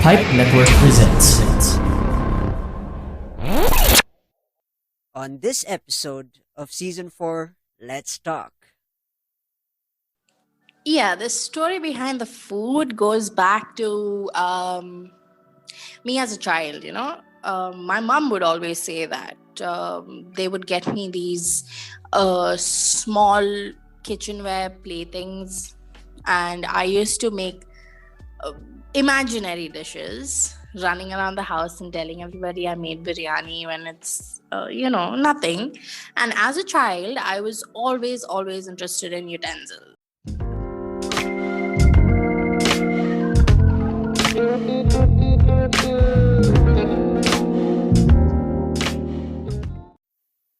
Pipe Network presents. On this episode of Season 4, Let's Talk. Yeah, the story behind the food goes back to me as a child, My mom would always say that they would get me these small kitchenware playthings, and I used to make uh, imaginary dishes running around the house and telling everybody I made biryani when it's, nothing. And as a child, I was always interested in utensils.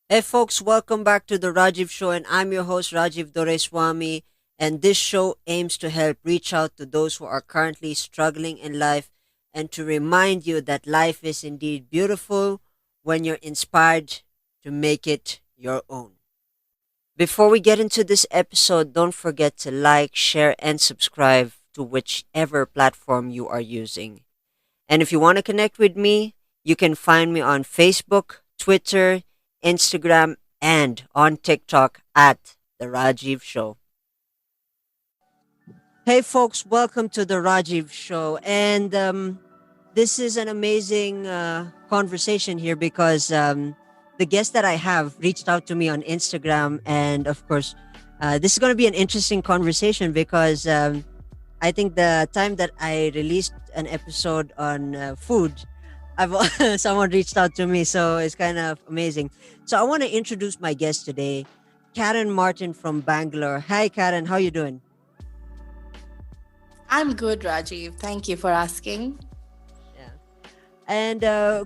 Hey folks, welcome back to the Rajiv Show, and I'm your host Rajiv Doreswamy. And this show aims to help reach out to those who are currently struggling in life and to remind you that life is indeed beautiful when you're inspired to make it your own. Before we get into this episode, don't forget to like, share, and subscribe to whichever platform you are using. And if you want to connect with me, you can find me on Facebook, Twitter, Instagram, and on TikTok at The Rajiv Show. Hey folks, welcome to The Rajiv Show. And this is an amazing conversation here because the guest that I have reached out to me on Instagram. And of course, this is going to be an interesting conversation because I think the time that I released an episode on food, I've someone reached out to me, so it's kind of amazing. So I want to introduce my guest today, Karen Martin from Bangalore. Hi, Karen. How you doing? I'm good, Rajiv. Thank you for asking. Yeah. And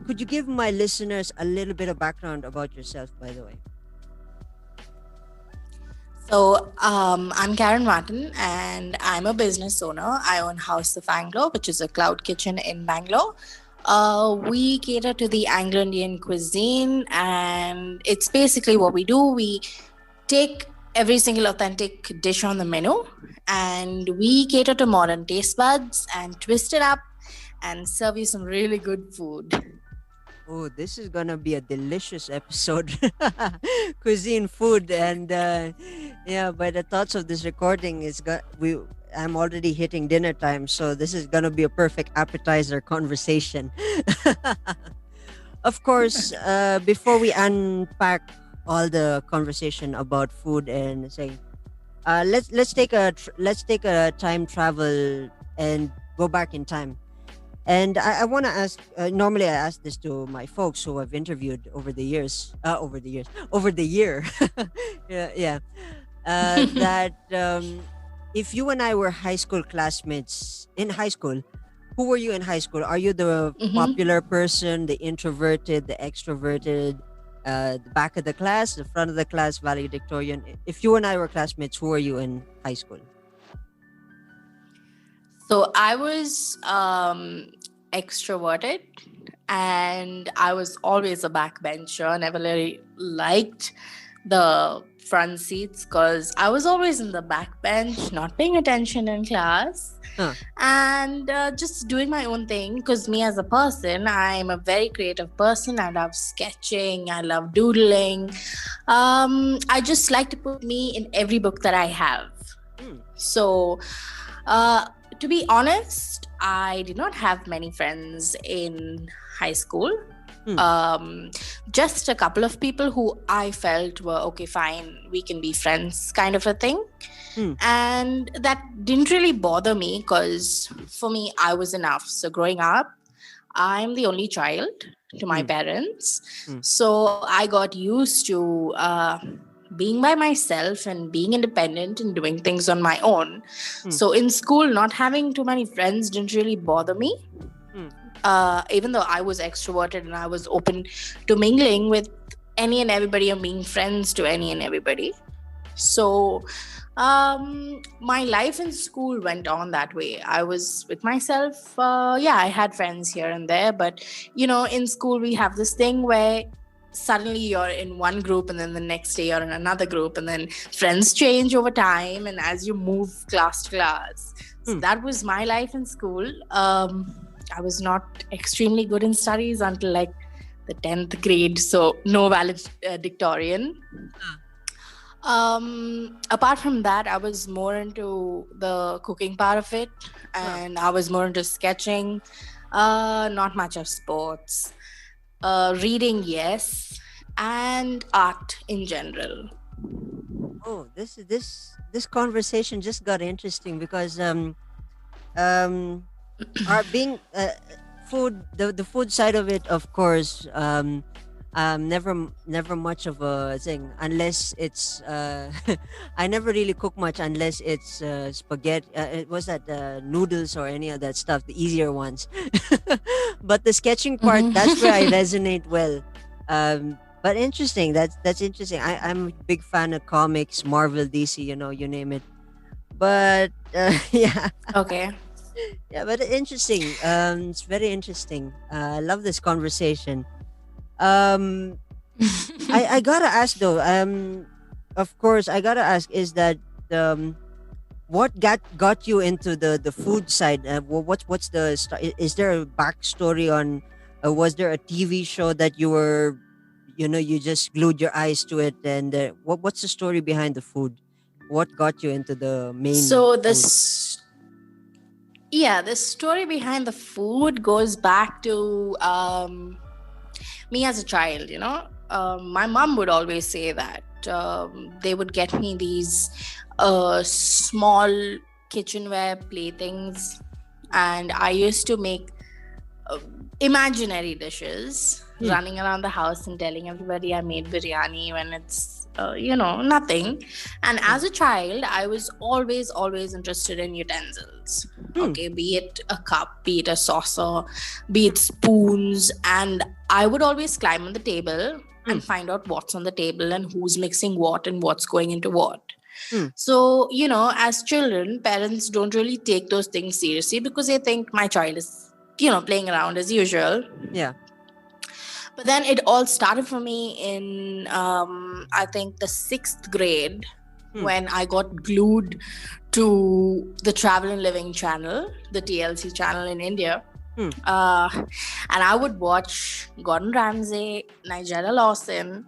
could you give my listeners a little bit of background about yourself, by the way? So, I'm Karen Martin, and I'm a business owner. I own House of Anglo, which is a cloud kitchen in Bangalore. We cater to the Anglo-Indian cuisine, and it's basically what we do. We take every single authentic dish on the menu, and we cater to modern taste buds and twist it up and serve you some really good food. Oh, this is gonna be a delicious episode, cuisine, food, and yeah. By the thoughts of this recording, I'm already hitting dinner time, so this is gonna be a perfect appetizer conversation. Of course, before we unpack all the conversation about food and saying, let's take a time travel and go back in time. And I want to ask. Normally, I ask this to my folks who I've interviewed over the years. Over the year. Yeah, yeah. That if you and I were high school classmates in high school, who were you in high school? Are you the Mhm. popular person, the introverted, the extroverted, the back of the class, the front of the class, valedictorian? If you and I were classmates, who are you in high school? So I was extroverted, and I was always a backbencher. Never really liked the front seats because I was always in the back bench, not paying attention in class, Huh. and just doing my own thing. Because me as a person, I'm a very creative person. I love sketching. I love doodling. I just like to put me in every book that I have. Hmm. So, uh, to be honest, I did not have many friends in high school. Hmm. Just a couple of people who I felt were okay, fine, we can be friends, kind of a thing. Hmm. And that didn't really bother me because for me, I was enough. So, growing up, I'm the only child to my Hmm. parents. Hmm. So I got used to being by myself and being independent and doing things on my own. Hmm. So in school, not having too many friends didn't really bother me. Hmm. Even though I was extroverted and I was open to mingling with any and everybody and being friends to any and everybody. So my life in school went on that way. I was with myself. Yeah, I had friends here and there, but in school we have this thing where suddenly you're in one group and then the next day you're in another group, and then friends change over time and as you move class to class. So Hmm. that was my life in school. I was not extremely good in studies until like the 10th grade, so no valedictorian. Apart from that, I was more into the cooking part of it, and I was more into sketching. Not much of sports. Reading, yes, and art in general. Oh, this conversation just got interesting because um our being food, the food side of it, of course, never much of a thing unless it's I never really cook much unless it's spaghetti, it was that noodles or any of that stuff, the easier ones. But the sketching part, that's where I resonate well. But interesting, that's interesting. I'm a big fan of comics, Marvel, DC, you name it. But yeah. Okay. Yeah, but interesting. It's very interesting. I love this conversation. Um, I gotta ask though. Of course, I gotta ask is that what got you into the food side? What's the is there a backstory on? Was there a TV show that you were, you just glued your eyes to it, and what's the story behind the food? What got you into the main So food? the story behind the food goes back to me as a child. My mom would always say that they would get me these small kitchenware playthings, and I used to make imaginary dishes, running around the house and telling everybody I made biryani when it's nothing. And as a child, I was always interested in utensils. Okay, be it a cup, be it a saucer, be it spoons, and I would always climb on the table and find out what's on the table and who's mixing what and what's going into what. So, as children, parents don't really take those things seriously because they think my child is, playing around as usual. Yeah. But then it all started for me in, I think, the 6th grade when I got glued to the Travel and Living channel, the TLC channel in India. And I would watch Gordon Ramsay, Nigella Lawson,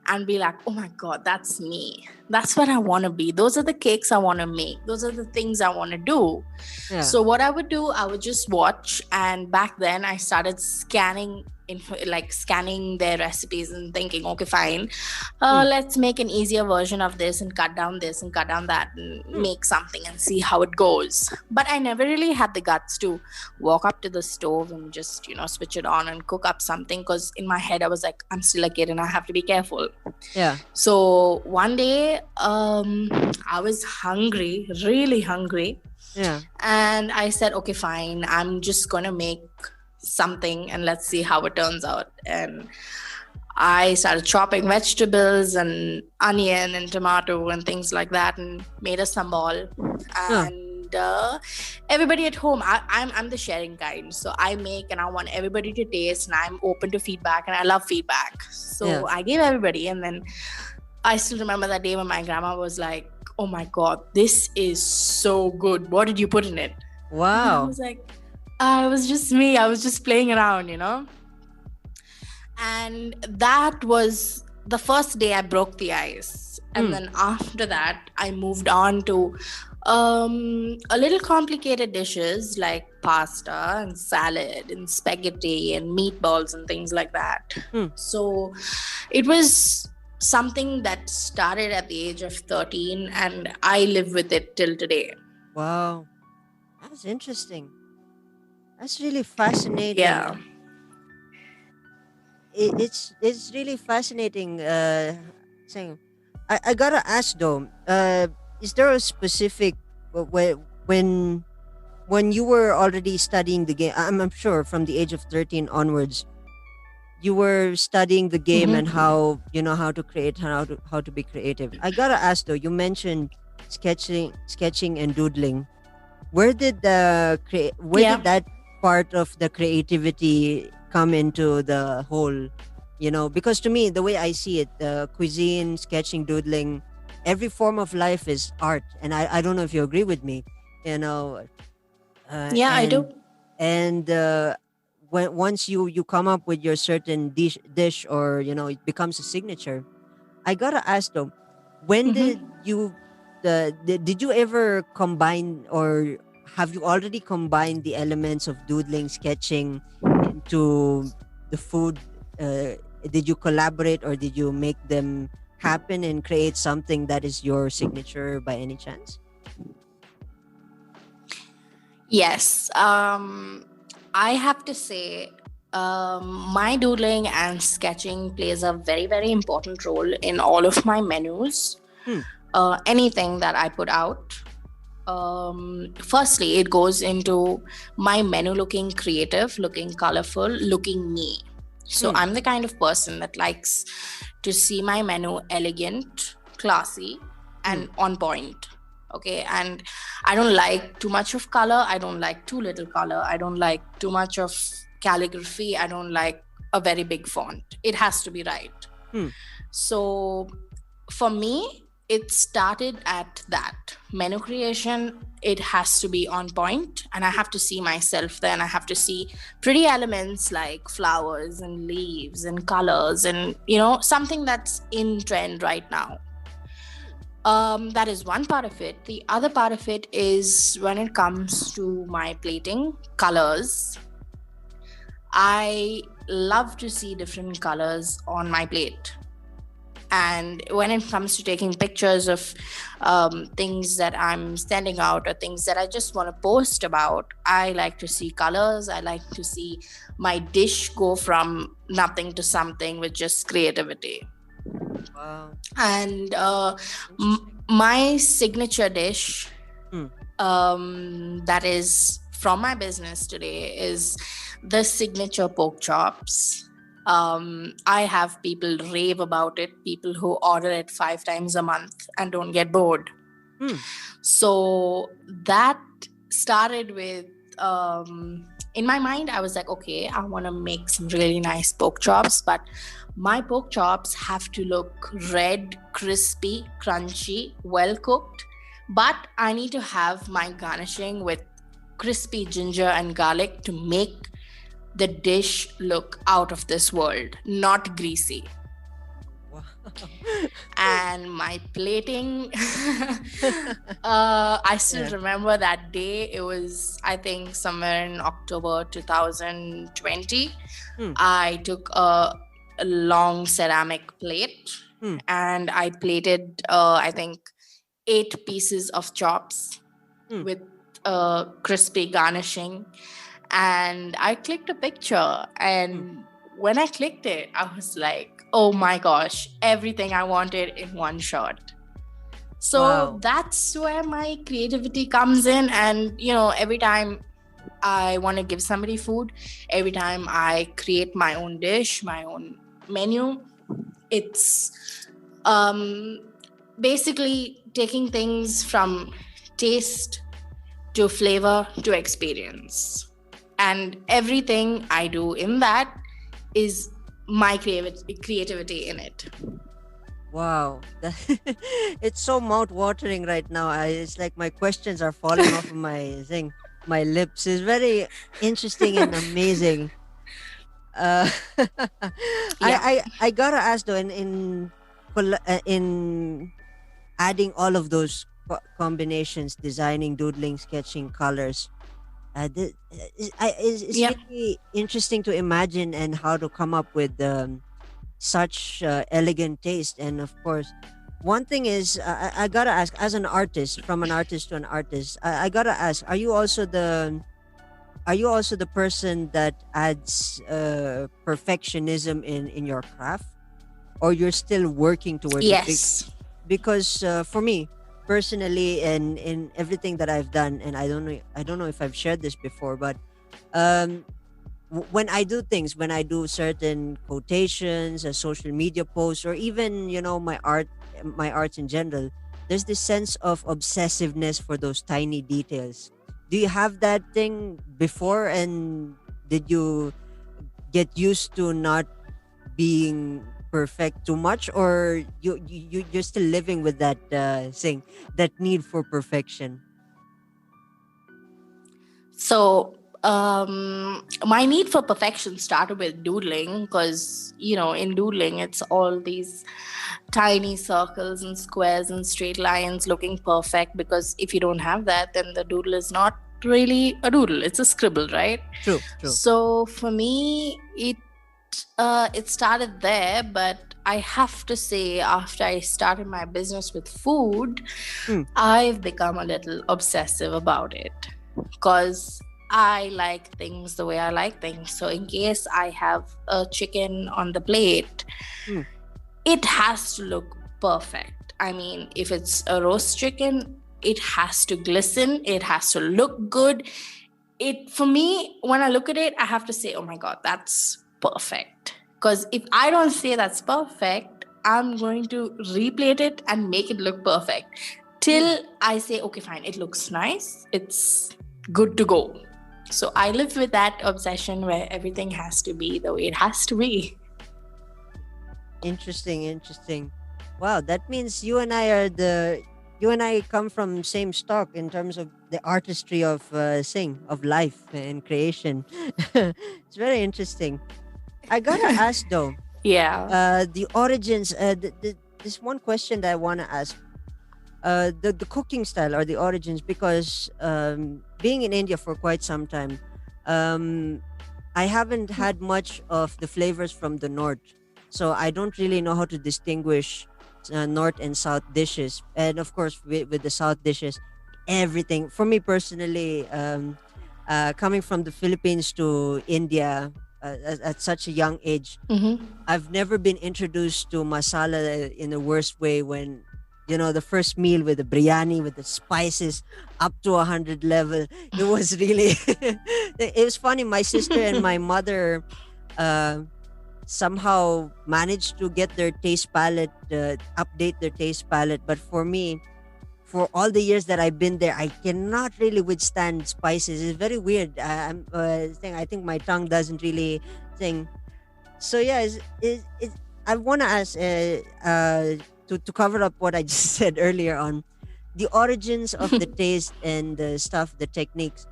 and be like, oh my God, that's me. That's what I want to be. Those are the cakes I want to make. Those are the things I want to do. Yeah. So what I would do, I would just watch. And back then I started scanning their recipes and thinking, okay, fine, let's make an easier version of this and cut down this and cut down that and make something and see how it goes. But I never really had the guts to walk up to the stove and just switch it on and cook up something, because in my head I was like, I'm still a kid and I have to be careful. Yeah. So one day I was hungry, really hungry. Yeah. And I said, okay, fine, I'm just gonna make something and let's see how it turns out. And I started chopping vegetables and onion and tomato and things like that and made a sambal. And everybody at home, I'm the sharing kind, so I make and I want everybody to taste, and I'm open to feedback and I love feedback. So I gave everybody, and then I still remember that day when my grandma was like, oh my God, this is so good, what did you put in it? Wow. And I was like, it was just me. I was just playing around, And that was the first day I broke the ice. And then after that, I moved on to a little complicated dishes like pasta and salad and spaghetti and meatballs and things like that. So it was something that started at the age of 13, and I live with it till today. Wow. That's interesting. That's really fascinating. Yeah. It's really fascinating. Saying, I gotta ask though. Is there a specific when you were already studying the game? I'm sure from the age of 13 onwards, you were studying the game and how how to create, how to be creative. I gotta ask though. You mentioned sketching and doodling. Where did did that part of the creativity come into the whole, because to me, the way I see it, the cuisine, sketching, doodling, every form of life is art. And I don't know if you agree with me, I do. And when once you come up with your certain dish, or it becomes a signature, I gotta ask though, when did Mhm. you did you ever combine, or have you already combined the elements of doodling, sketching into the food? Did you collaborate, or did you make them happen and create something that is your signature by any chance? Yes. I have to say, my doodling and sketching plays a very, very important role in all of my menus. Hmm. Anything that I put out. Firstly, it goes into my menu looking creative, looking colorful, looking me. So Hmm. I'm the kind of person that likes to see my menu elegant, classy, Hmm. and on point. Okay, and I don't like too much of color. I don't like too little color. I don't like too much of calligraphy. I don't like a very big font. It has to be right. Hmm. So for me, it started at that menu creation. It has to be on point, and I have to see myself there, and I have to see pretty elements like flowers and leaves and colors, and something that's in trend right now. That is one part of it. The other part of it is when it comes to my plating colors. I love to see different colors on my plate. And when it comes to taking pictures of things that I'm standing out or things that I just want to post about, I like to see colors. I like to see my dish go from nothing to something with just creativity. Wow. And Interesting. my signature dish, Hmm. that is from my business today, is the signature pork chops. I have people rave about it, people who order it 5 times a month and don't get bored. Hmm. So that started with, in my mind, I was like, okay, I want to make some really nice pork chops, but my pork chops have to look red, crispy, crunchy, well cooked. But I need to have my garnishing with crispy ginger and garlic to make the dish look out of this world, not greasy. Wow. And my plating, I still Yeah. remember that day. It was, I think, somewhere in October 2020. Hmm. I took a long ceramic plate Hmm. and I plated, I think, 8 pieces of chops Hmm. with crispy garnishing. And I clicked a picture, Hmm. and when I clicked it, I was like, oh my gosh, everything I wanted in one shot. So Wow. that's where my creativity comes in. And every time I want to give somebody food, every time I create my own dish, my own menu, it's um, basically taking things from taste to flavor to experience. And everything I do in that is my creativity in it. Wow. It's so mouth watering right now. It's like my questions are falling off of my thing, my lips. It's very interesting and amazing. Uh, Yep. I gotta ask though, in adding all of those combinations, designing, doodling, sketching, colors. It's Yep. really interesting to imagine and how to come up with such elegant taste. And of course, one thing is, I gotta ask, as an artist, from an artist to an artist, I gotta ask, are you also the person that adds perfectionism in your craft, or you're still working towards it? Yes. Because for me personally, and in everything that I've done, and I don't know if I've shared this before, but um when I do things, when I do certain quotations, social media posts, or even my arts in general, there's this sense of obsessiveness for those tiny details. Do you have that thing before, and did you get used to not being perfect too much, or you're still living with that thing, that need for perfection? So My need for perfection started with doodling, because in doodling it's all these tiny circles and squares and straight lines looking perfect, because if you don't have that, then the doodle is not really a doodle, it's a scribble, right? True, true. So for me, it started there, but I have to say, after I started my business with food, I've become a little obsessive about it, because I like things the way I like things. So in case I have a chicken on the plate, it has to look perfect. I mean, if it's a roast chicken, it has to glisten, it has to look good. For me, when I look at it, I have to say, oh my God, that's perfect. Because if I don't say that's perfect, I'm going to replate it and make it look perfect till I say, okay, fine, it looks nice, it's good to go. So I live with that obsession where everything has to be the way it has to be. Interesting. Wow, that means you and I come from same stock in terms of the artistry of of life and creation. It's very interesting. I gotta ask though, Yeah. the origins. This one question that I wanna ask. The cooking style or the origins, because being in India for quite some time, um, I haven't had much of the flavors from the north, so I don't really know how to distinguish north and south dishes. And of course, with the south dishes, everything for me personally, coming from the Philippines to India at such a young age, Mm-hmm. I've never been introduced to masala in the worst way when the first meal with the biryani with the spices up to 100 level. It was really it was funny. My sister and my mother uh, somehow managed to get their taste palette, update their taste palette. But for me, for all the years that I've been there, I cannot really withstand spices. It's very weird. I think my tongue doesn't really thing. So yeah, I want to ask to cover up what I just said earlier on the origins of the taste and the stuff, the techniques.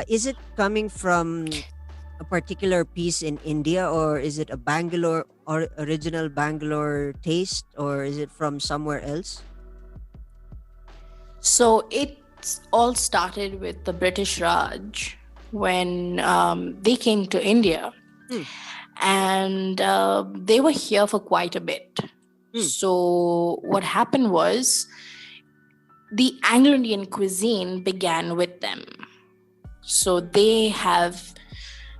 Is it coming from a particular piece in India, or is it a Bangalore or original Bangalore taste, or is it from somewhere else? So it all started with the British Raj when they came to India, Hmm. and they were here for quite a bit. So what happened was the Anglo-Indian cuisine began with them. So they have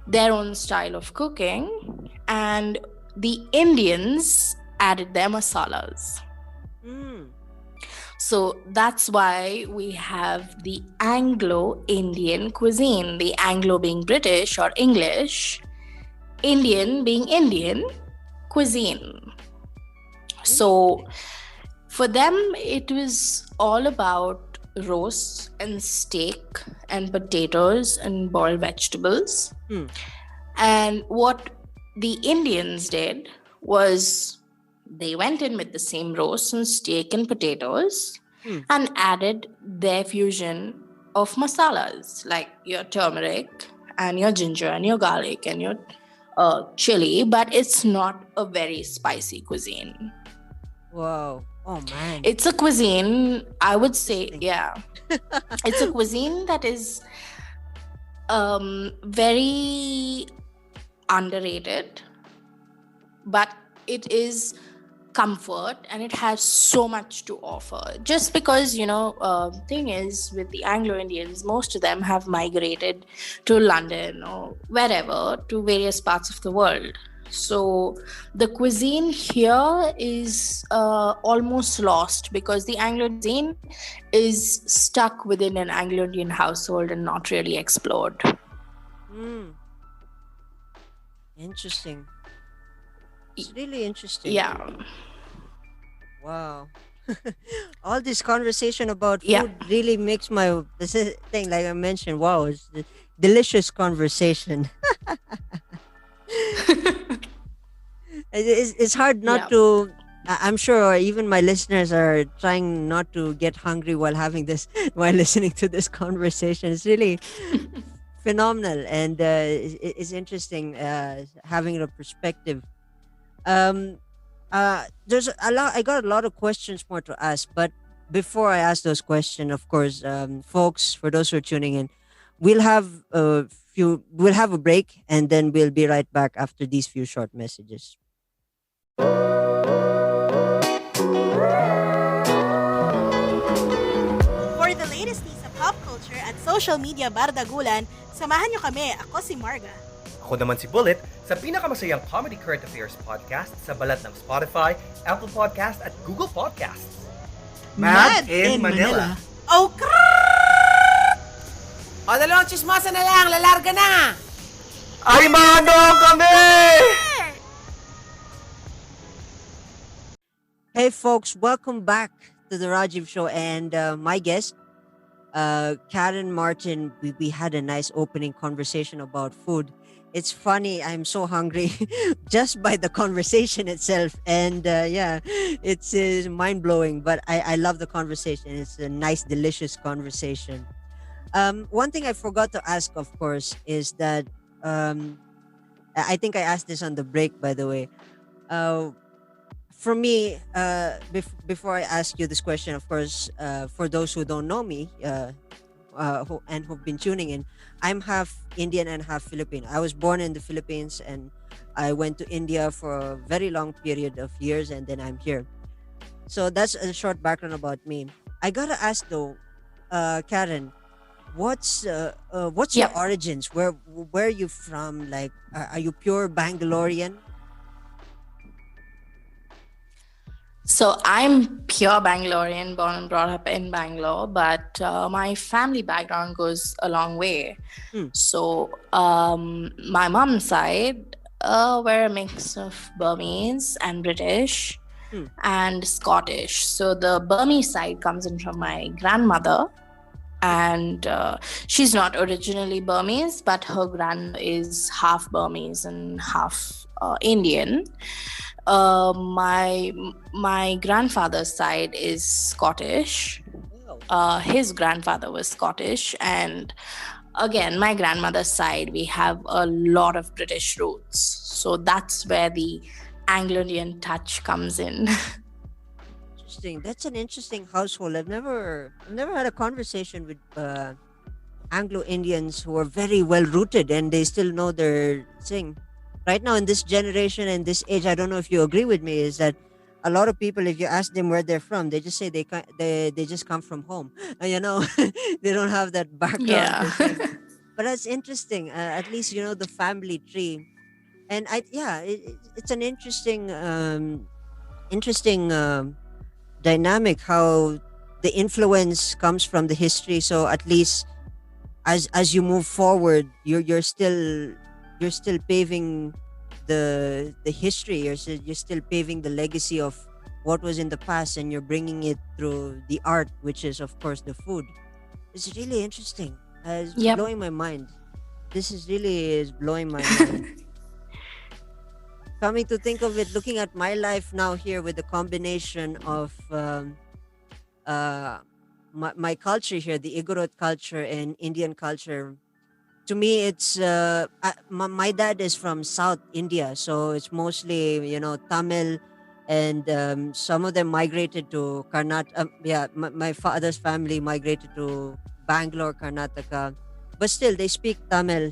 their own style of cooking, and the Indians added their masalas. So that's why we have the Anglo-Indian cuisine, the Anglo being British or English, Indian being Indian cuisine. So for them, it was all about roasts and steak and potatoes and boiled vegetables. And what the Indians did was they went in with the same roast and steak and potatoes and added their fusion of masalas, like your turmeric and your ginger and your garlic and your chili, but it's not a very spicy cuisine. Wow. Oh man. It's a cuisine, I would say, yeah. It's a cuisine that is very underrated, but it is comfort and it has so much to offer. Just because, thing is, with the Anglo-Indians, most of them have migrated to London or wherever, to various parts of the world. So the cuisine here is almost lost, because the Anglo cuisine is stuck within an Anglo-Indian household and not really explored. Interesting. It's really interesting. Yeah. Wow. All this conversation about food really makes this is thing, like I mentioned. Wow, it's a delicious conversation. It's hard not to. I'm sure even my listeners are trying not to get hungry while having this, while listening to this conversation. It's really phenomenal, and it's interesting having a perspective. Um, there's a lot. I got a lot of questions more to ask, but before I ask those questions, of course, folks, for those who are tuning in, we'll have a we'll have a break, and then we'll be right back after these few short messages. For the latest news sa pop culture at social media bardagulan, samahan nyo kami. Ako si Marga. Ako naman si Bullet sa pinakamasayang comedy current affairs podcast sa balat ng Spotify, Apple Podcast at Google Podcasts. Mad in Manila. Oh, O, dalawang chismosa na lang, lalarga na! Ay, manong kami! Hey, folks, welcome back to the Rajiv Show, and my guest, Karen Martin. We had a nice opening conversation about food. It's funny, I'm so hungry just by the conversation itself, and yeah, it's mind-blowing, but I love the conversation. It's a nice, delicious conversation. One thing I forgot to ask, of course, is that I think I asked this on the break, by the way. For me, before I ask you this question, of course, for those who don't know me who've been tuning in, I'm half Indian and half Filipino. I was born in the Philippines, and I went to India for a very long period of years, and then I'm here. So that's a short background about me. I gotta ask though, Karen, what's your Yep. origins? Where are you from? Like, are you pure Bangalorean? So I'm pure Bangalorean, born and brought up in Bangalore, but my family background goes a long way. Hmm. So my mom's side were a mix of Burmese and British Hmm. and Scottish. So the Burmese side comes in from my grandmother, and she's not originally Burmese, but her grandmother is half Burmese and half Indian. My grandfather's side is Scottish. Wow. His grandfather was Scottish, and again, my grandmother's side, we have a lot of British roots. So that's where the Anglo-Indian touch comes in. Interesting. That's an interesting household. I've never had a conversation with Anglo-Indians who are very well rooted and they still know their thing. Right now in this generation and this age, I don't know if you agree with me, is that a lot of people, if you ask them where they're from, they just say they just come from home. They don't have that background. Yeah. But that's interesting. At least you know the family tree, and it's an interesting dynamic how the influence comes from the history. So at least as you move forward, you're still paving the history. You're still paving the legacy of what was in the past, and you're bringing it through the art, which is of course the food. It's really interesting. It's Yep. blowing my mind. This is blowing my mind. Coming to think of it, looking at my life now here with the combination of uh, my culture here, the Igorot culture and Indian culture. To me, it's my dad is from South India, so it's mostly Tamil, and some of them migrated to Karnataka. Yeah, my father's family migrated to Bangalore, Karnataka, but still they speak Tamil,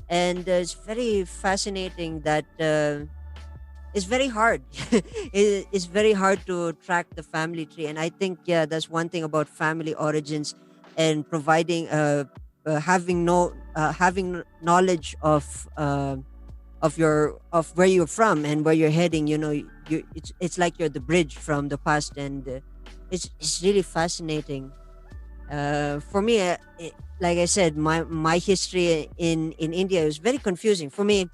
and it's very fascinating that. It's very hard. It's very hard to track the family tree, and I think that's one thing about family origins and providing having knowledge of where you're from and where you're heading. It's like you're the bridge from the past, and it's really fascinating. For me, like I said, my history in India is very confusing for me.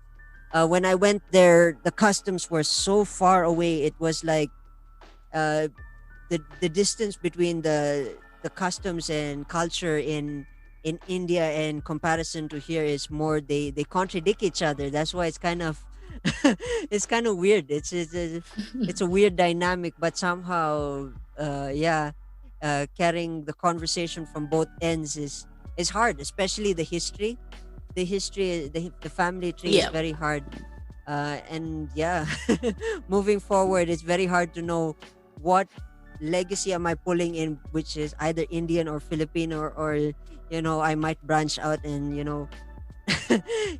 When I went there, the customs were so far away. It was like uh, the distance between the customs and culture in India in comparison to here is more. They contradict each other. That's why it's kind of it's kind of weird. It's a weird dynamic, but somehow carrying the conversation from both ends is hard, especially the history. the history, the family tree is Yeah. very hard. And yeah, moving forward, it's very hard to know what legacy am I pulling in, which is either Indian or Filipino, or I might branch out and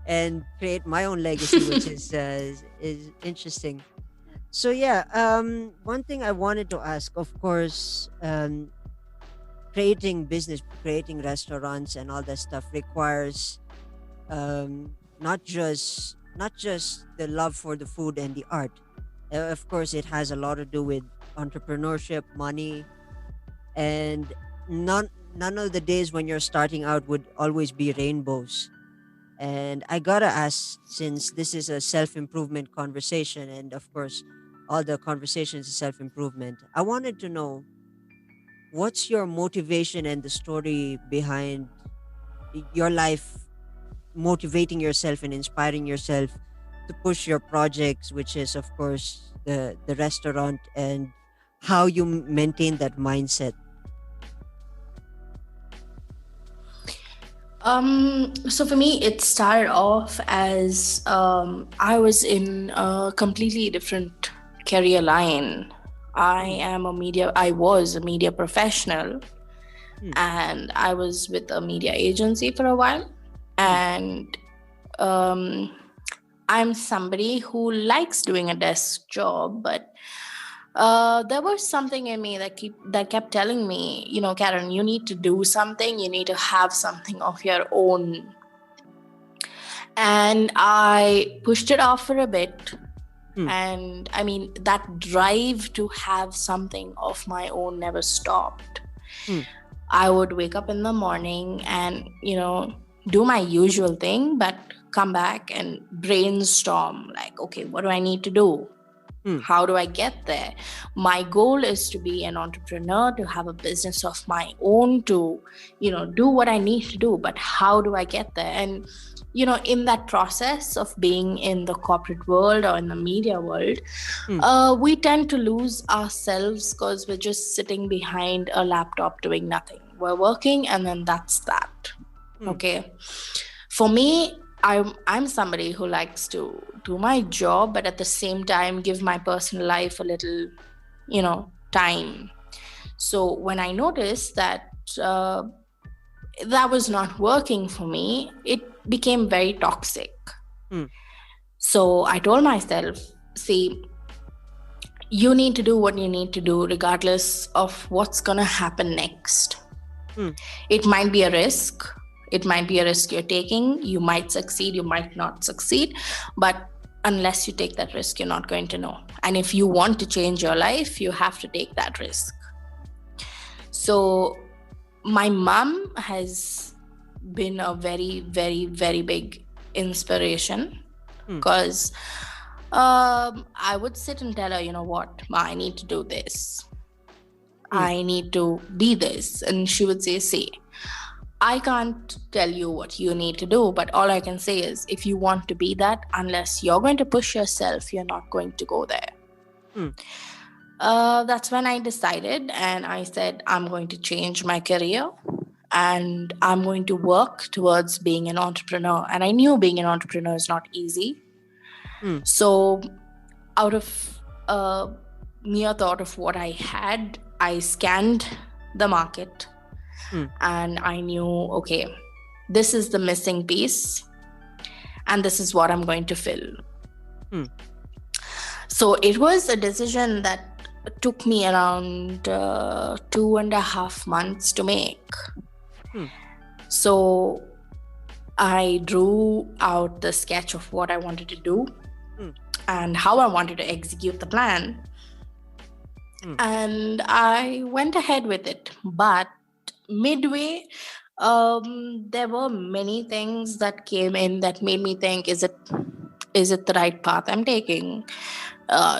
and create my own legacy, which is interesting. So yeah, one thing I wanted to ask, of course, creating business, creating restaurants, and all that stuff requires not just the love for the food and the art. Of course, it has a lot to do with entrepreneurship, money, and none of the days when you're starting out would always be rainbows. And I gotta ask, since this is a self improvement conversation, and of course, all the conversations is self improvement, I wanted to know what's your motivation and the story behind your life, motivating yourself and inspiring yourself to push your projects, which is, of course, the restaurant, and how you maintain that mindset. So for me, it started off as I was in a completely different career line. I was a media professional, Hmm. and I was with a media agency for a while. And I'm somebody who likes doing a desk job, but there was something in me that kept telling me, Karen, you need to do something. You need to have something of your own. And I pushed it off for a bit. And I mean, that drive to have something of my own never stopped. I would wake up in the morning and, do my usual thing, but come back and brainstorm like, okay, what do I need to do? How do I get there? My goal is to be an entrepreneur, to have a business of my own, to, do what I need to do. But how do I get there? And, in that process of being in the corporate world or in the media world, we tend to lose ourselves because we're just sitting behind a laptop doing nothing. We're working and then that's that. Okay. For me, I'm somebody who likes to do my job, but at the same time give my personal life a little, time. So when I noticed that that was not working for me, it became very toxic. So I told myself, see, you need to do what you need to do regardless of what's going to happen next. It might be a risk. It might be a risk you're taking. You might succeed, you might not succeed. But unless you take that risk, you're not going to know. And if you want to change your life, you have to take that risk. So my mom has been a very, very, very big inspiration, because I would sit and tell her, you know what, Ma, I need to do this. I need to be this. And she would say, see, I can't tell you what you need to do, but all I can say is if you want to be that, unless you're going to push yourself, you're not going to go there. That's when I decided, and I said, I'm going to change my career and I'm going to work towards being an entrepreneur. And I knew being an entrepreneur is not easy. So out of mere thought of what I had, I scanned the market. And I knew, okay, this is the missing piece and this is what I'm going to fill. So it was a decision that took me around 2.5 months to make. So I drew out the sketch of what I wanted to do and how I wanted to execute the plan. And I went ahead with it. But midway, there were many things that came in that made me think, is it the right path I'm taking?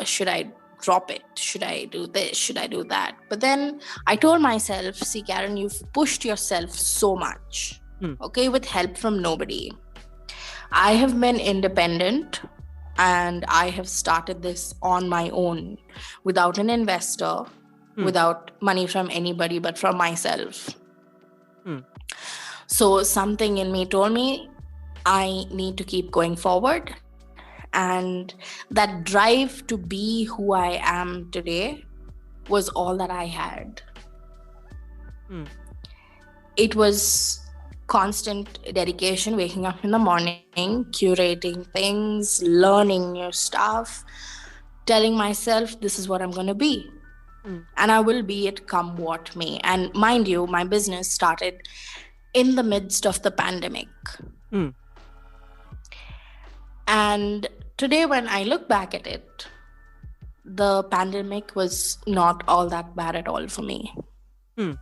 Should I drop it? Should I do this? Should I do that? But then I told myself, see, Karen, you've pushed yourself so much, okay, with help from nobody. I have been independent and I have started this on my own without an investor, without money from anybody but from myself. So something in me told me, I need to keep going forward. And that drive to be who I am today was all that I had. Hmm. It was constant dedication, waking up in the morning, curating things, learning new stuff, telling myself this is what I'm going to be. And I will be it come what may. And mind you, my business started in the midst of the pandemic. Hmm. And today, when I look back at it, the pandemic was not all that bad at all for me. Hmm.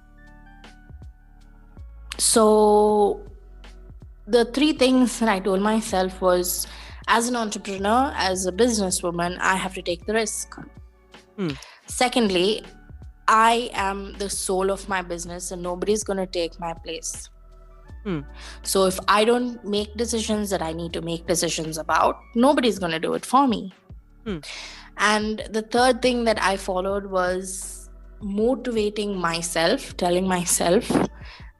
So the three things that I told myself was, as an entrepreneur, as a businesswoman, I have to take the risk. Secondly, I am the soul of my business and nobody's going to take my place. So if I don't make decisions that I need to make decisions about, nobody's going to do it for me. And the third thing that I followed was motivating myself, telling myself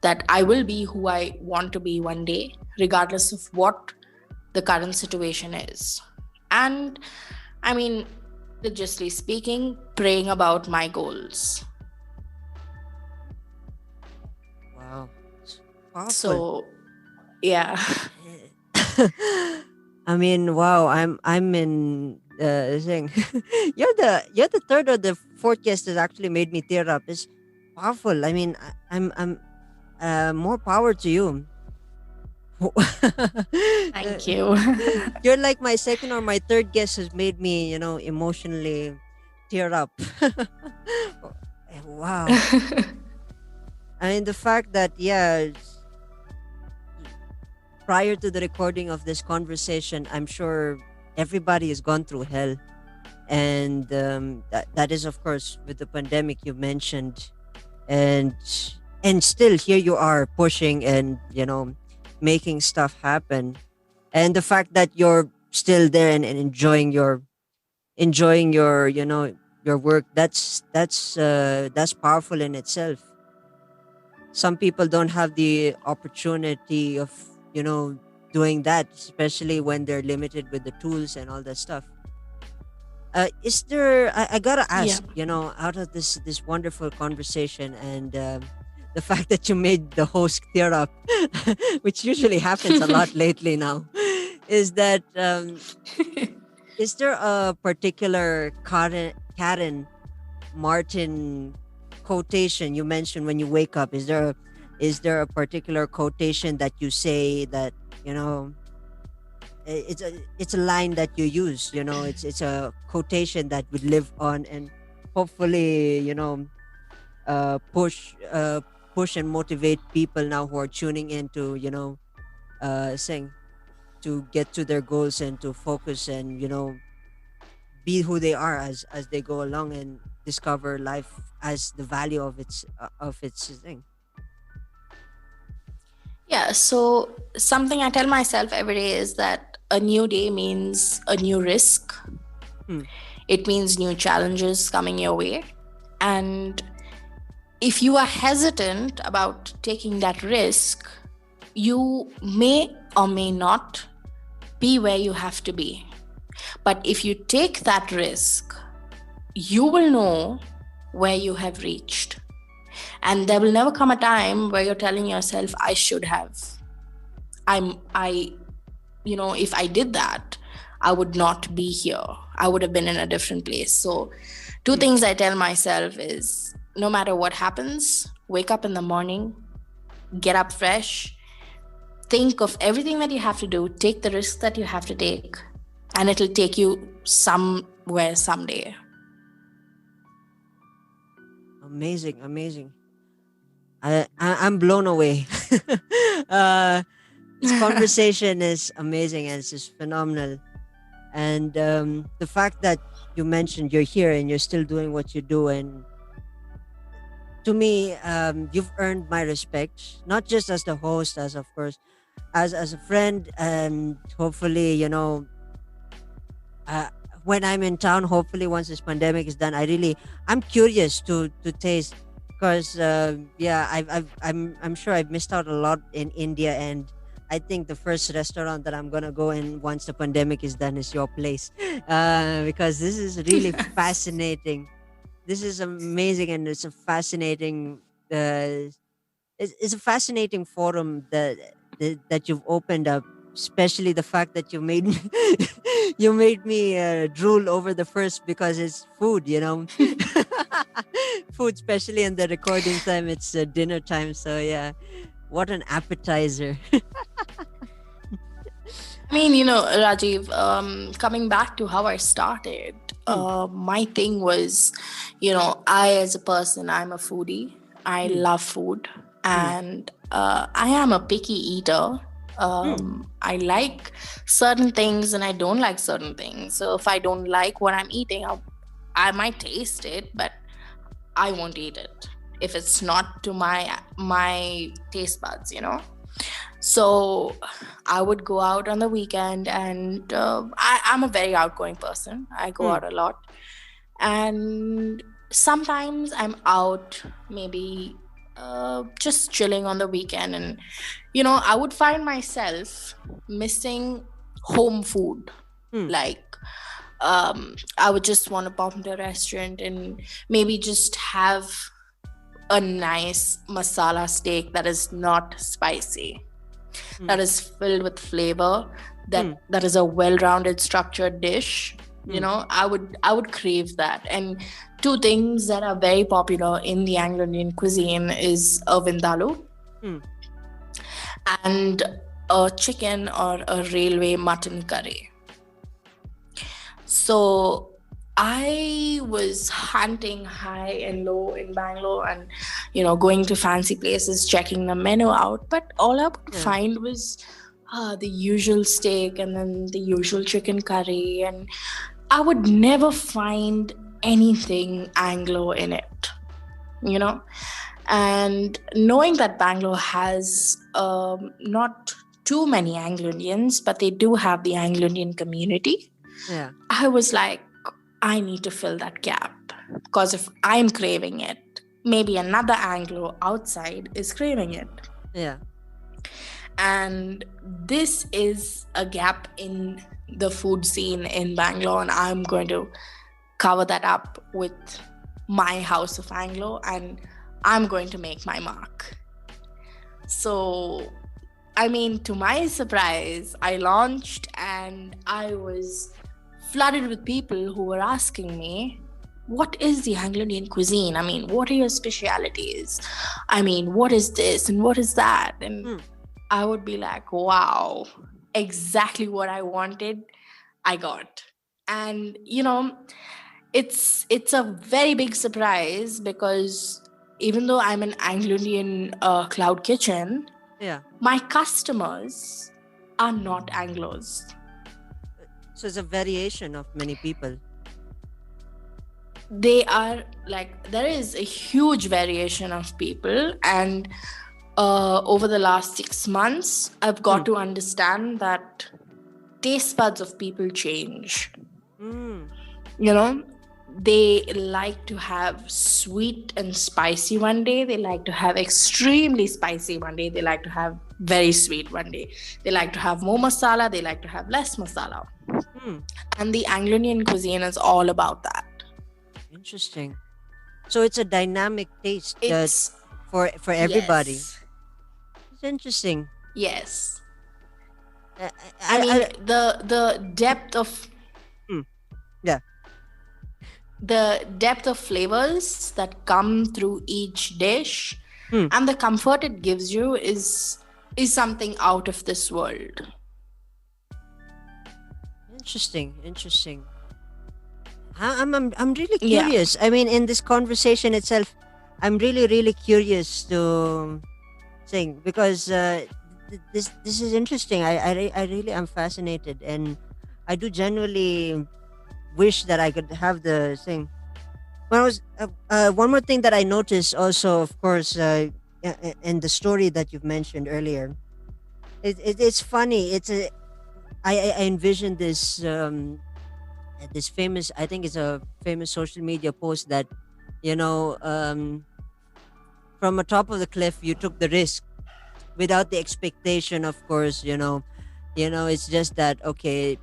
that I will be who I want to be one day, regardless of what the current situation is. And I mean, religiously speaking, praying about my goals. Wow. It's powerful. So, yeah. I mean, wow. I'm in thing. You're the third or the fourth guest that actually made me tear up. It's powerful. I mean, I'm more power to you. Thank you. You're like my second or my third guest has made me, emotionally tear up. Wow. I mean, the fact that, prior to the recording of this conversation, I'm sure everybody has gone through hell. And that is, of course, with the pandemic you mentioned. And still here you are pushing and, making stuff happen. And the fact that you're still there and enjoying your your work, that's powerful in itself. Some people don't have the opportunity of doing that, especially when they're limited with the tools and all that stuff. Is there, I gotta ask, out of this wonderful conversation and the fact that you made the host tear up, which usually happens a lot lately now, is that is there a particular Karen Martin quotation you mentioned when you wake up? Is there a particular quotation that you say that it's a line that you use? It's a quotation that would live on and hopefully push and motivate people now who are tuning in to sing, to get to their goals and to focus and be who they are as they go along and discover life as the value of its thing. Yeah, so something I tell myself every day is that a new day means a new risk. It means new challenges coming your way. And if you are hesitant about taking that risk, you may or may not be where you have to be. But if you take that risk, you will know where you have reached. And there will never come a time where you're telling yourself, I should have. If I did that, I would not be here. I would have been in a different place. So two things I tell myself is, no matter what happens, wake up in the morning, get up fresh, think of everything that you have to do, take the risks that you have to take, and it'll take you somewhere someday. Amazing. I'm blown away. This conversation is amazing and it's just phenomenal. And the fact that you mentioned you're here and you're still doing what you do, and to me, you've earned my respect, not just as the host, as of course, as a friend, and hopefully, when I'm in town, hopefully once this pandemic is done, I'm curious to taste, because I'm sure I've missed out a lot in India, and I think the first restaurant that I'm gonna go in once the pandemic is done is your place, because this is really fascinating. This is amazing, and it's a fascinating. It's a fascinating forum that you've opened up. Especially the fact that you made me, you made me drool over the first because it's food, food, especially in the recording time. It's dinner time, so yeah, what an appetizer. I mean, Rajiv, coming back to how I started, my thing was, I as a person, I'm a foodie. I love food, and I am a picky eater. I like certain things and I don't like certain things. So if I don't like what I'm eating, I might taste it, but I won't eat it if it's not to my taste buds, So I would go out on the weekend, and I'm a very outgoing person. I go out a lot, and sometimes I'm out maybe just chilling on the weekend, and I would find myself missing home food. Like I would just want to pop into a restaurant and maybe just have a nice masala steak that is not spicy, that is filled with flavor, that is a well-rounded structured dish. I would crave that. And two things that are very popular in the Anglo-Indian cuisine is a vindaloo and a chicken or a railway mutton curry. So I was hunting high and low in Bangalore and, going to fancy places, checking the menu out. But all I could find was the usual steak and then the usual chicken curry. And I would never find anything Anglo in it, And knowing that Bangalore has not too many Anglo-Indians, but they do have the Anglo-Indian community. Yeah. I was like, I need to fill that gap, because if I'm craving it, maybe another Anglo outside is craving it. Yeah. And this is a gap in the food scene in Bangalore, and I'm going to cover that up with my House of Anglo, and I'm going to make my mark. So, I mean, to my surprise, I launched and I was flooded with people who were asking me, what is the Anglo-Indian cuisine? I mean, what are your specialities? I mean, what is this and what is that? And I would be like, wow, exactly what I wanted, I got. And, it's a very big surprise, because even though I'm an Anglo-Indian cloud kitchen, my customers are not Anglos. So it's a variation of many people. They are there is a huge variation of people, and over the last 6 months, I've got to understand that taste buds of people change. They like to have sweet and spicy one day. They like to have extremely spicy one day. They like to have very sweet one day. They like to have more masala. They like to have less masala. And the Anglo-Indian cuisine is all about that. Interesting. So it's a dynamic taste for everybody. Yes. It's interesting. Yes. The depth of the depth of flavors that come through each dish and the comfort it gives you is something out of this world. Interesting. I'm really curious. I mean, in this conversation itself, I'm really curious to sing, because this is interesting. I really am fascinated, and I do genuinely wish that I could have the thing. When I was one more thing that I noticed also, of course, in the story that you've mentioned earlier, it's funny. I envisioned this this famous, I think it's a famous social media post that, from a top of the cliff you took the risk without the expectation, of course, it's just that, okay,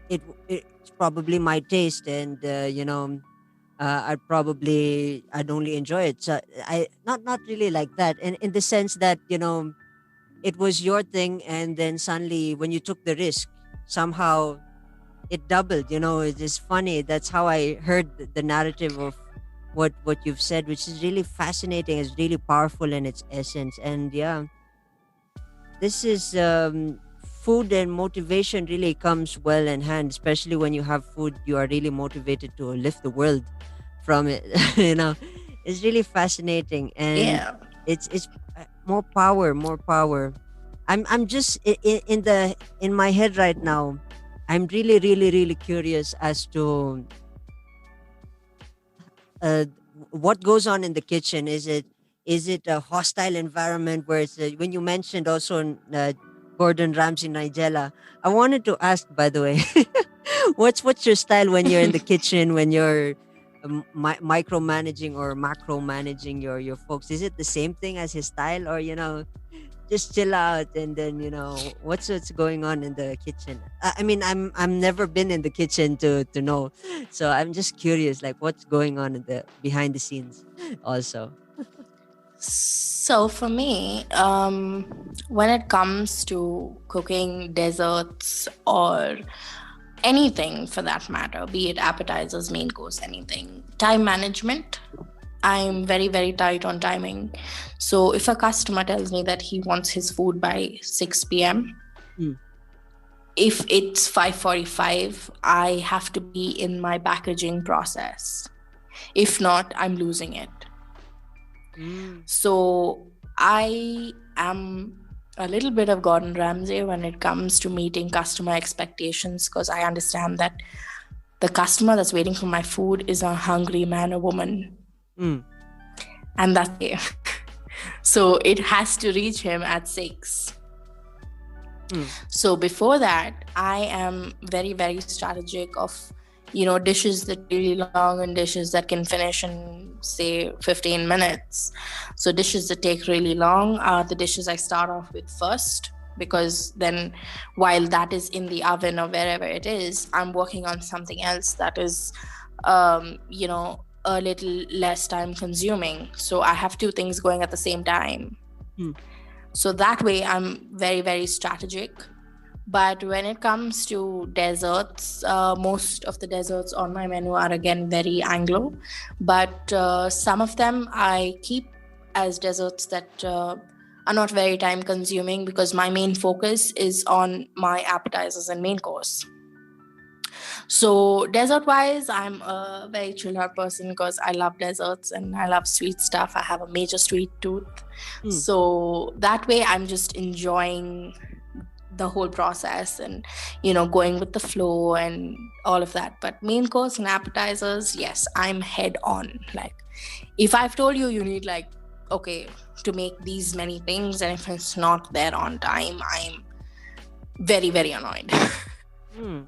it's probably my taste, and I'd only enjoy it. So I not really like that, and in the sense that it was your thing, and then suddenly when you took the risk, somehow it doubled. It is funny. That's how I heard the narrative of what you've said, which is really fascinating. It's really powerful in its essence, and yeah, this is food and motivation really comes well in hand, especially when you have food. You are really motivated to lift the world from it. It's really fascinating, and Yeah. it's more power. I'm just in my head right now. I'm really, really, really curious as to uh, what goes on in the kitchen. Is it a hostile environment where it's when you mentioned also Gordon Ramsay Nigella? I wanted to ask, by the way, what's your style when you're in the kitchen, when you're micromanaging or macro managing your folks? Is it the same thing as his style, or just chill out, and then what's going on in the kitchen? I mean, I'm never been in the kitchen to know, so I'm just curious, like what's going on in the behind the scenes also. So for me, when it comes to cooking desserts or anything for that matter, be it appetizers, main course, anything, time management, I'm very, very tight on timing. So if a customer tells me that he wants his food by 6 p.m., Mm. if it's 5:45, I have to be in my packaging process. If not, I'm losing it. Mm. So I am a little bit of Gordon Ramsay when it comes to meeting customer expectations, because I understand that the customer that's waiting for my food is a hungry man or woman, Mm. and that's it. So it has to reach him at 6. Mm. So before that, I am very, very strategic of, dishes that really long and dishes that can finish in, say, 15 minutes. So dishes that take really long are the dishes I start off with first, because then while that is in the oven or wherever it is, I'm working on something else that is, a little less time consuming. So I have two things going at the same time. Mm. So that way I'm very, very strategic. But when it comes to desserts, most of the desserts on my menu are again very Anglo. But some of them I keep as desserts that are not very time consuming, because my main focus is on my appetizers and main course. So dessert wise, I'm a very chill out person because I love desserts and I love sweet stuff. I have a major sweet tooth. Mm. So that way I'm just enjoying the whole process and going with the flow and all of that. But main course and appetizers, yes, I'm head on. Like if I've told you need like, okay, to make these many things, and if it's not there on time, I'm very, very annoyed. Mm.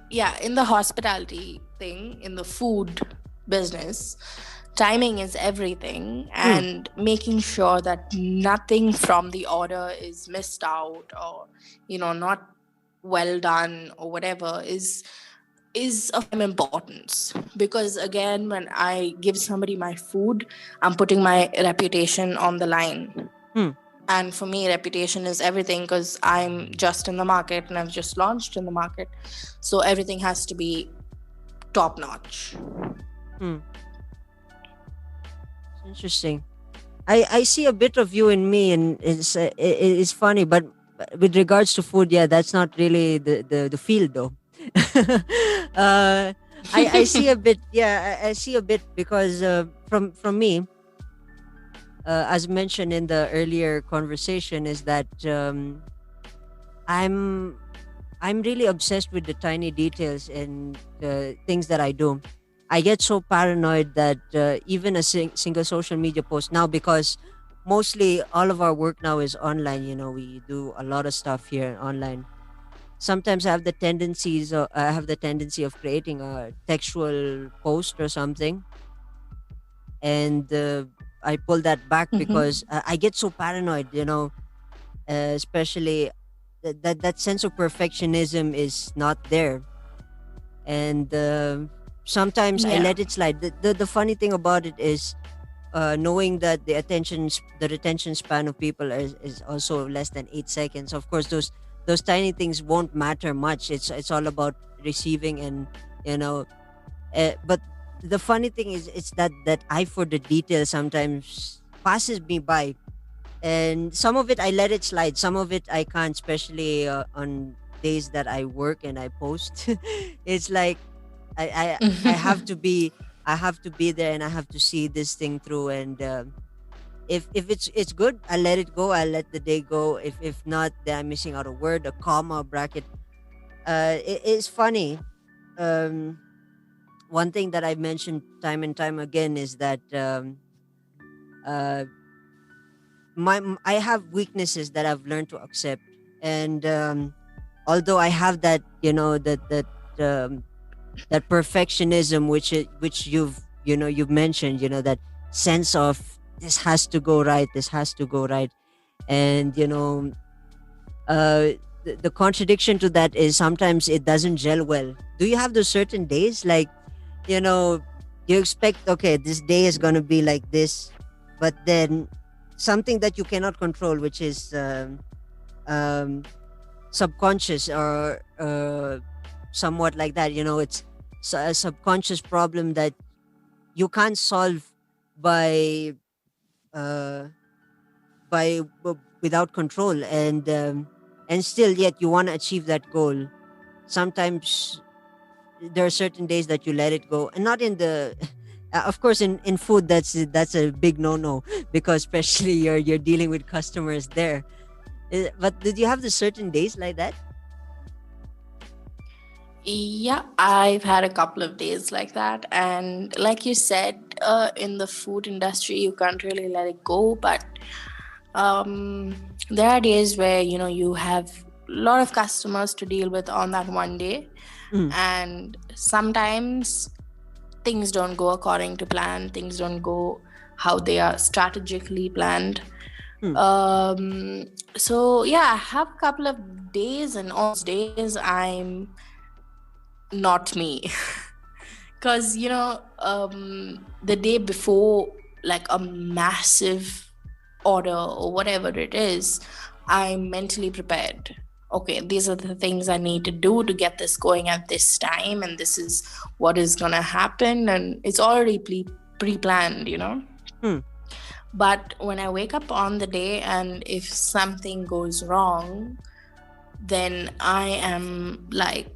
Yeah, in the hospitality thing, in the food business, timing is everything, and making sure that nothing from the order is missed out or not well done or whatever is of importance. Because again, when I give somebody my food, I'm putting my reputation on the line. And for me, reputation is everything, because I'm just in the market and I've just launched in the market. So everything has to be top notch. Interesting. I see a bit of you in me, and it's funny, but with regards to food, yeah, that's not really the field though. I see a bit, yeah, I see a bit, because from me, as mentioned in the earlier conversation, is that I'm really obsessed with the tiny details and the things that I do. I get so paranoid that even a single social media post now, because mostly all of our work now is online. We do a lot of stuff here online. Sometimes I have the tendency of creating a textual post or something, and I pull that back because I get so paranoid. especially that sense of perfectionism is not there. And sometimes I Yeah. let it slide. The funny thing about it is, knowing that the retention span of people is also less than 8 seconds. Of course, those tiny things won't matter much. It's all about receiving, and you know. But the funny thing is, it's that eye for the detail sometimes passes me by, and some of it I let it slide. Some of it I can't, especially on days that I work and I post. It's like I have to be, I have to be there, and I have to see this thing through. And if it's good, I let it go. I let the day go. If not, then I'm missing out a word, a comma, a bracket. It's funny. Um, One thing that I've mentioned time and time again is that uh, I have weaknesses that I've learned to accept. And although I have that, um, that perfectionism, which you've mentioned, that sense of this has to go right, this has to go right. And the contradiction to that is sometimes it doesn't gel well. Do you have those certain days, like, you know you expect, okay, this day is going to be like this, but then something that you cannot control, which is um, subconscious, or somewhat like that, it's a subconscious problem that you can't solve by uh, without control, and still yet you want to achieve that goal. Sometimes there are certain days that you let it go, and not in the of course, in food, that's a big no because especially you're dealing with customers there. But did you have the certain days like that? Yeah, I've had a couple of days like that. And like you said, in the food industry, you can't really let it go. But um, there are days where, you have a lot of customers to deal with on that one day. Mm. And sometimes things don't go according to plan, things don't go how they are strategically planned. Hmm. So yeah, I have a couple of days, and all those days I'm not me. Because the day before, like a massive order or whatever it is, I'm mentally prepared. Okay, these are the things I need to do to get this going at this time, and this is what is gonna happen, and it's already pre-planned. Hmm. But when I wake up on the day, and if something goes wrong, then I am like,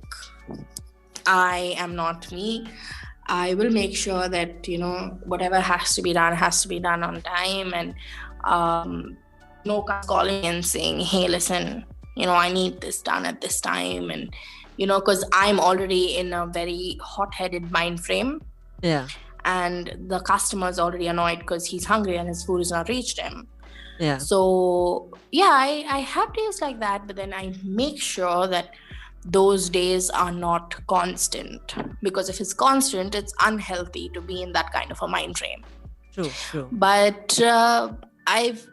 I am not me. I will make sure that, whatever has to be done on time. And there's no calling and saying, hey, listen, I need this done at this time. And, because I'm already in a very hot-headed mind frame. Yeah. And the customer is already annoyed because he's hungry and his food has not reached him. Yeah. So, yeah, I have days like that, but then I make sure that those days are not constant, because if it's constant, it's unhealthy to be in that kind of a mind frame. True. But I've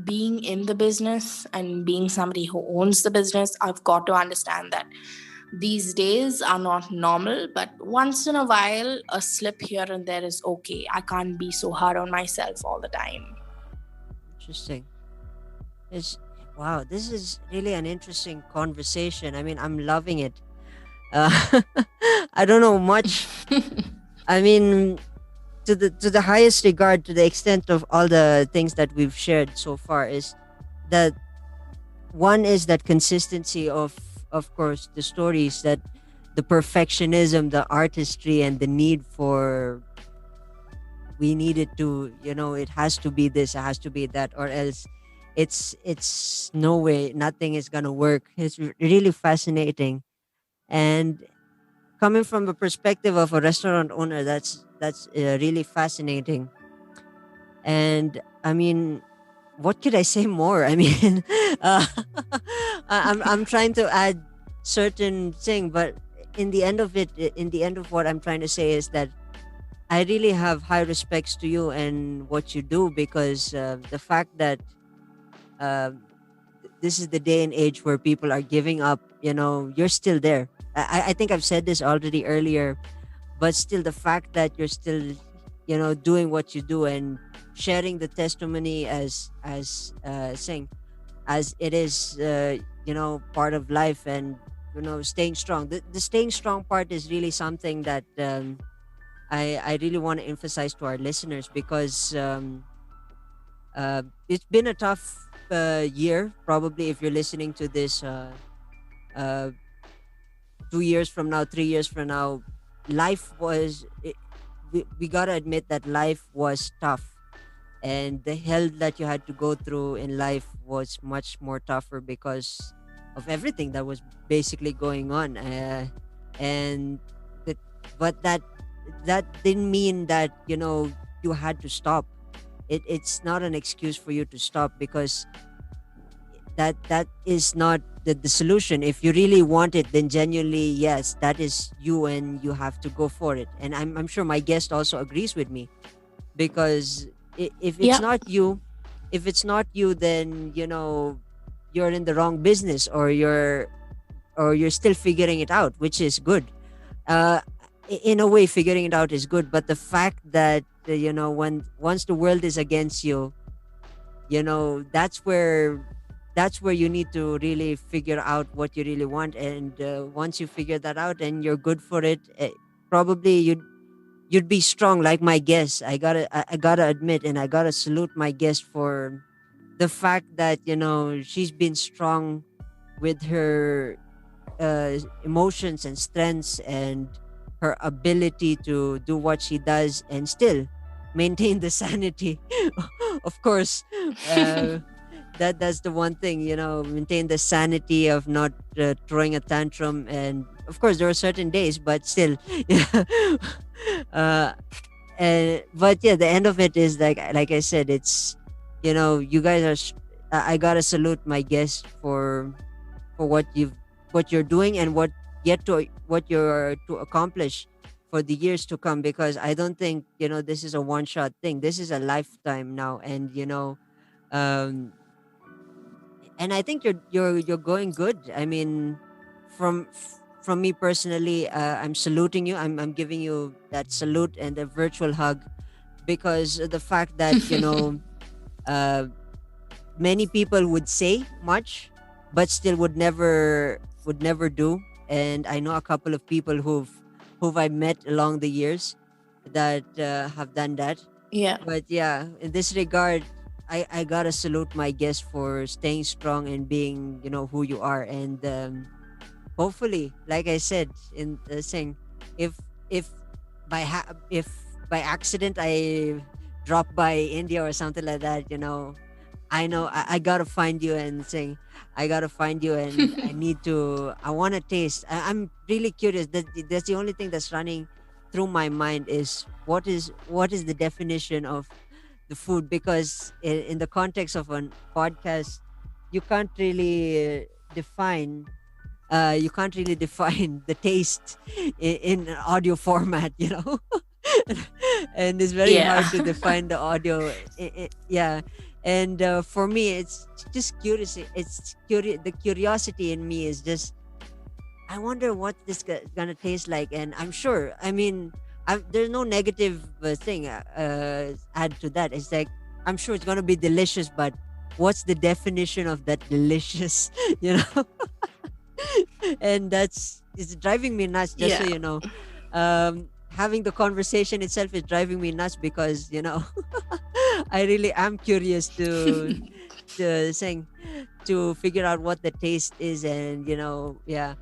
being in the business and being somebody who owns the business, I've got to understand that these days are not normal, but once in a while a slip here and there is okay. I can't be so hard on myself all the time. Interesting. Wow, this is really an interesting conversation. I mean, I'm loving it. uh, I don't know much. I mean, to the highest regard, to the extent of all the things that we've shared so far, is that one is that consistency of course, the stories, that the perfectionism, the artistry, and the need for, we need it to, it has to be this, it has to be that, or else it's no way, nothing is gonna work. It's really fascinating. And coming from the perspective of a restaurant owner, that's really fascinating. And I mean, what could I say more? I mean, uh, I'm trying to add certain thing, but in the end of what I'm trying to say is that I really have high respects to you and what you do, because the fact that uh, this is the day and age where people are giving up, you're still there. I think I've said this already earlier, but still the fact that you're still, doing what you do and sharing the testimony as saying as it is, part of life, and staying strong. The staying strong part is really something that I really want to emphasize to our listeners, because it's been a tough year. Probably if you're listening to this uh, 2 years from now, 3 years from now, life was. We gotta admit that life was tough, and the hell that you had to go through in life was much more tougher because of everything that was basically going on. And that, but that didn't mean that you had to stop. It's not an excuse for you to stop, because that is not the solution. If you really want it, then genuinely, yes, that is you, and you have to go for it. And I'm sure my guest also agrees with me, because if it's Yeah. not you, then you're in the wrong business, or you're still figuring it out, which is good. uh in a way, figuring it out is good, but the fact that when once the world is against you, that's where you need to really figure out what you really want. And once you figure that out and you're good for it, probably you'd be strong like my guest. I gotta admit, and I gotta salute my guest for the fact that she's been strong with her emotions and strengths, and her ability to do what she does and still maintain the sanity. Of course, uh, that's the one thing, maintain the sanity of not throwing a tantrum. And of course, there are certain days, but still, yeah. uh, but yeah, the end of it is like I said, it's you guys are. I gotta salute my guests for what you're doing, and what you're to accomplish for the years to come, because I don't think this is a one shot thing. This is a lifetime now, and um and I think you're going good. I mean, from me personally, I'm saluting you. I'm giving you that salute and a virtual hug, because of the fact that uh many people would say much, but still would never do. And I know a couple of people who've I met along the years that have done that. Yeah. But yeah, in this regard, I gotta salute my guest for staying strong and being who you are. And hopefully, like I said in saying, if if if by accident I drop by India or something like that, I know I gotta find you and saying, I gotta find you, and I want to taste. I'm really curious. That's the only thing that's running through my mind is what is the definition of the food, because in the context of a podcast, you can't really define the taste in an audio format, and it's very Yeah. hard to define the audio. Yeah. And for me, it's just curious. The curiosity in me is just, I wonder what this gonna taste like. And I'm sure, I mean, there's no negative thing add to that. It's like, I'm sure it's gonna be delicious, but what's the definition of that delicious? you know and it's driving me nuts, just so Yeah. you know. Having the conversation itself is driving me nuts, because I really am curious to figure out what the taste is. And yeah.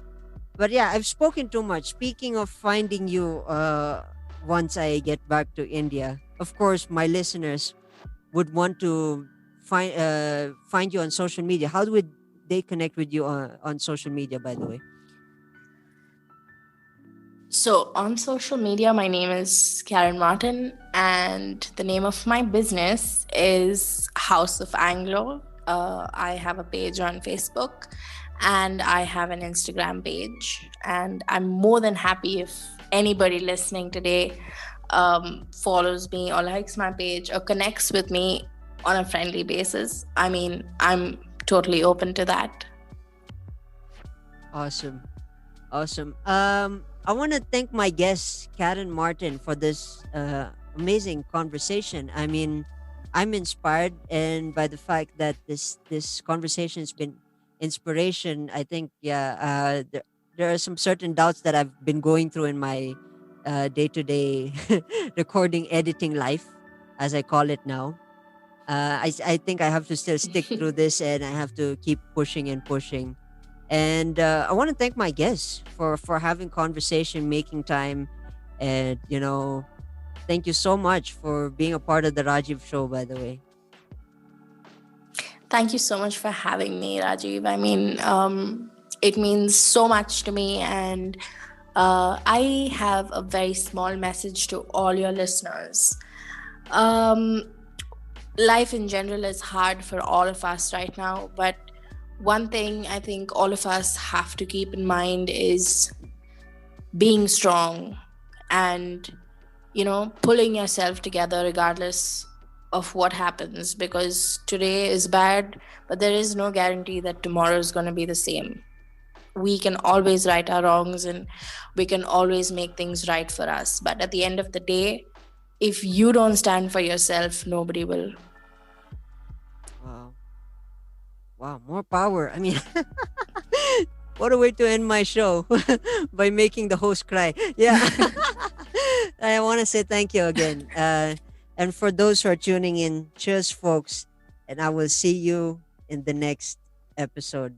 But yeah, I've spoken too much. Speaking of finding you, once I get back to India, of course my listeners would want to find you on social media. How would they connect with you on social media, by the way? So on social media, my name is Karen Martin, and the name of my business is House of Anglo. I have a page on Facebook, and I have an Instagram page. And I'm more than happy if anybody listening today follows me or likes my page or connects with me on a friendly basis. I mean, I'm totally open to that. Awesome. Awesome. I want to thank my guests, Kat and Martin, for this amazing conversation. I mean, I'm inspired, and by the fact that this conversation has been inspiration. I think, yeah, there are some certain doubts that I've been going through in my day to day recording editing life, as I call it now. I think I have to still stick through this, and I have to keep pushing and pushing. And I want to thank my guests for having conversation, making time, and thank you so much for being a part of the Rajiv show. By the way, Thank you so much for having me, Rajiv. I mean, it means so much to me. And I have a very small message to all your listeners. Um, Life in general is hard for all of us right now, but one thing I think all of us have to keep in mind is being strong and pulling yourself together regardless of what happens, because today is bad, but there is no guarantee that tomorrow is going to be the same. We can always right our wrongs, and we can always make things right for us, but at the end of the day, if you don't stand for yourself, nobody will. wow, wow, more power. I mean, what a way to end my show by making the host cry. Yeah. I want to say thank you again. And for those who are tuning in, cheers, folks. And I will see you in the next episode.